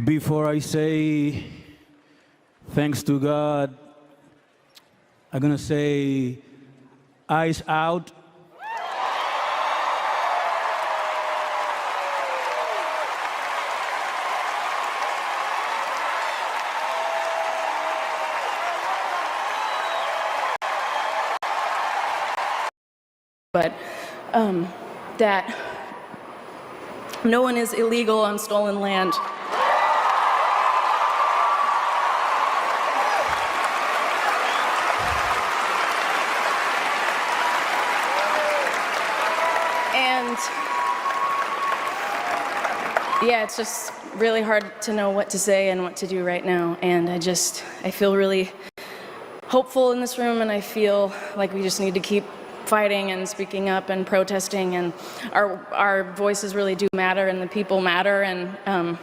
Before I say thanks to God, I'm gonna say eyes out. But that no one is illegal on stolen land. And yeah, it's just really hard to know what to say and what to do right now. And I feel really hopeful in this room, and I feel like we just need to keep fighting and speaking up and protesting, and our voices really do matter, and the people matter, and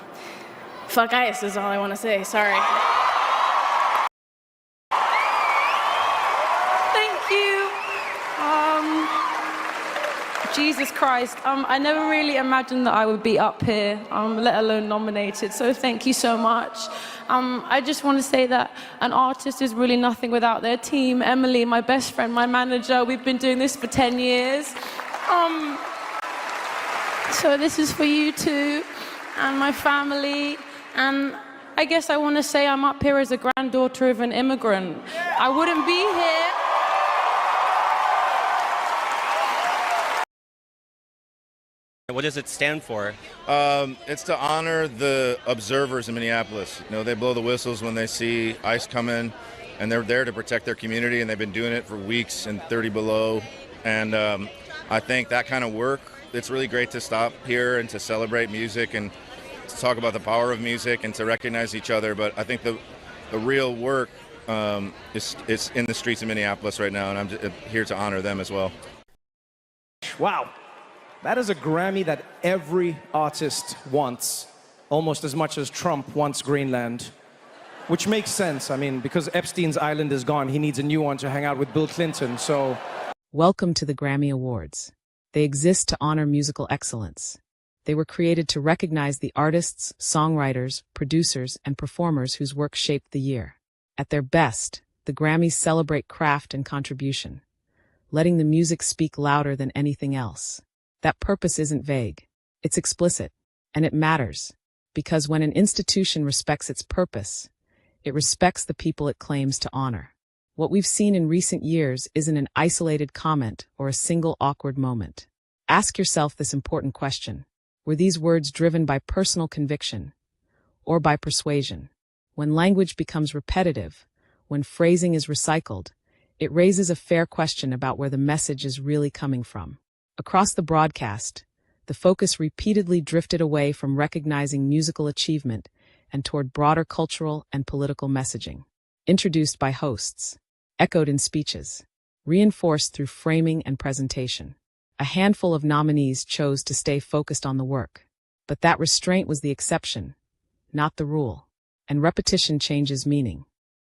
fuck ICE is all I want to say. Sorry. Thank you. Jesus Christ, I never really imagined that I would be up here, let alone nominated, so thank you so much. I just want to say that an artist is really nothing without their team. Emily, my best friend, my manager, we've been doing this for 10 years. So this is for you too, and my family, and I guess I want to say I'm up here as a granddaughter of an immigrant. I wouldn't be here. What does it stand for? It's to honor the observers in Minneapolis. You know, they blow the whistles when they see ICE come in, and they're there to protect their community, and they've been doing it for weeks in 30 below. And I think that kind of work, it's really great to stop here and to celebrate music and to talk about the power of music and to recognize each other. But I think the real work is in the streets of Minneapolis right now, and I'm here to honor them as well. Wow. That is a Grammy that every artist wants, almost as much as Trump wants Greenland, which makes sense. I mean, because Epstein's island is gone, he needs a new one to hang out with Bill Clinton, so... Welcome to the Grammy Awards. They exist to honor musical excellence. They were created to recognize the artists, songwriters, producers, and performers whose work shaped the year. At their best, the Grammys celebrate craft and contribution, letting the music speak louder than anything else. That purpose isn't vague. It's explicit. And it matters. Because when an institution respects its purpose, it respects the people it claims to honor. What we've seen in recent years isn't an isolated comment or a single awkward moment. Ask yourself this important question. Were these words driven by personal conviction or by persuasion? When language becomes repetitive, when phrasing is recycled, it raises a fair question about where the message is really coming from. Across the broadcast, the focus repeatedly drifted away from recognizing musical achievement and toward broader cultural and political messaging. Introduced by hosts, echoed in speeches, reinforced through framing and presentation. A handful of nominees chose to stay focused on the work. But that restraint was the exception, not the rule. And repetition changes meaning.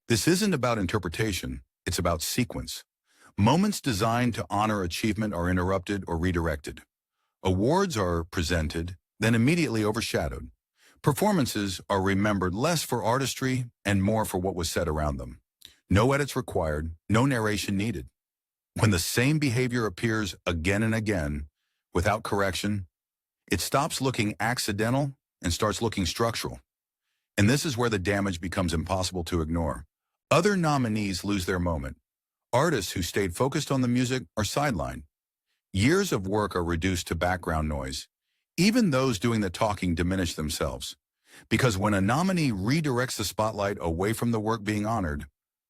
This isn't about interpretation, it's about sequence. Moments designed to honor achievement are interrupted or redirected. Awards are presented, then immediately overshadowed. Performances are remembered less for artistry and more for what was said around them. No edits required, no narration needed. When the same behavior appears again and again, without correction, it stops looking accidental and starts looking structural. And this is where the damage becomes impossible to ignore. Other nominees lose their moment. Artists who stayed focused on the music are sidelined. Years of work are reduced to background noise. Even those doing the talking diminish themselves. Because when a nominee redirects the spotlight away from the work being honored,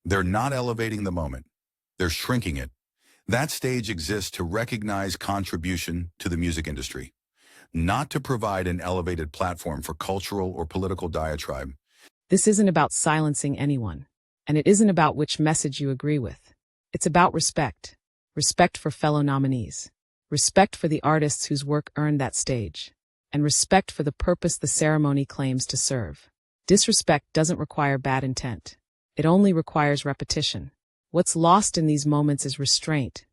they're not elevating the moment. They're shrinking it. That stage exists to recognize contribution to the music industry, not to provide an elevated platform for cultural or political diatribe. This isn't about silencing anyone, and it isn't about which message you agree with. It's about respect. Respect for fellow nominees. Respect for the artists whose work earned that stage. And respect for the purpose the ceremony claims to serve. Disrespect doesn't require bad intent. It only requires repetition. What's lost in these moments is restraint.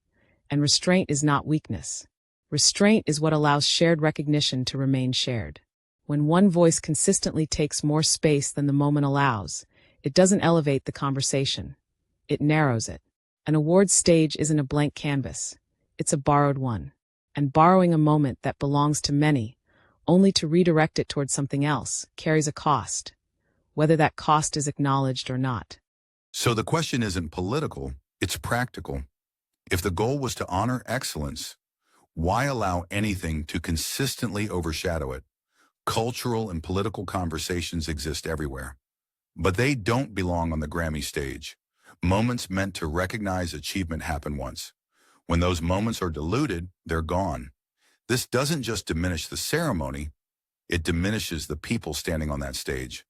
And restraint is not weakness. Restraint is what allows shared recognition to remain shared. When one voice consistently takes more space than the moment allows, it doesn't elevate the conversation. It narrows it. An awards stage isn't a blank canvas. It's a borrowed one. And borrowing a moment that belongs to many, only to redirect it towards something else, carries a cost, whether that cost is acknowledged or not. So the question isn't political, it's practical. If the goal was to honor excellence, why allow anything to consistently overshadow it? Cultural and political conversations exist everywhere, but they don't belong on the Grammy stage. Moments meant to recognize achievement happen once. When those moments are diluted, they're gone. This doesn't just diminish the ceremony, it diminishes the people standing on that stage.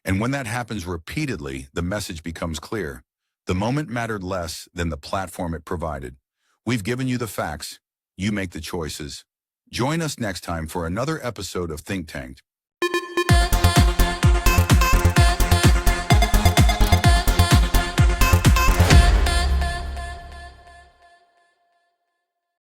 And when that happens repeatedly, the message becomes clear. The moment mattered less than the platform it provided. We've given you the facts. You make the choices. Join us next time for another episode of Think Tanked.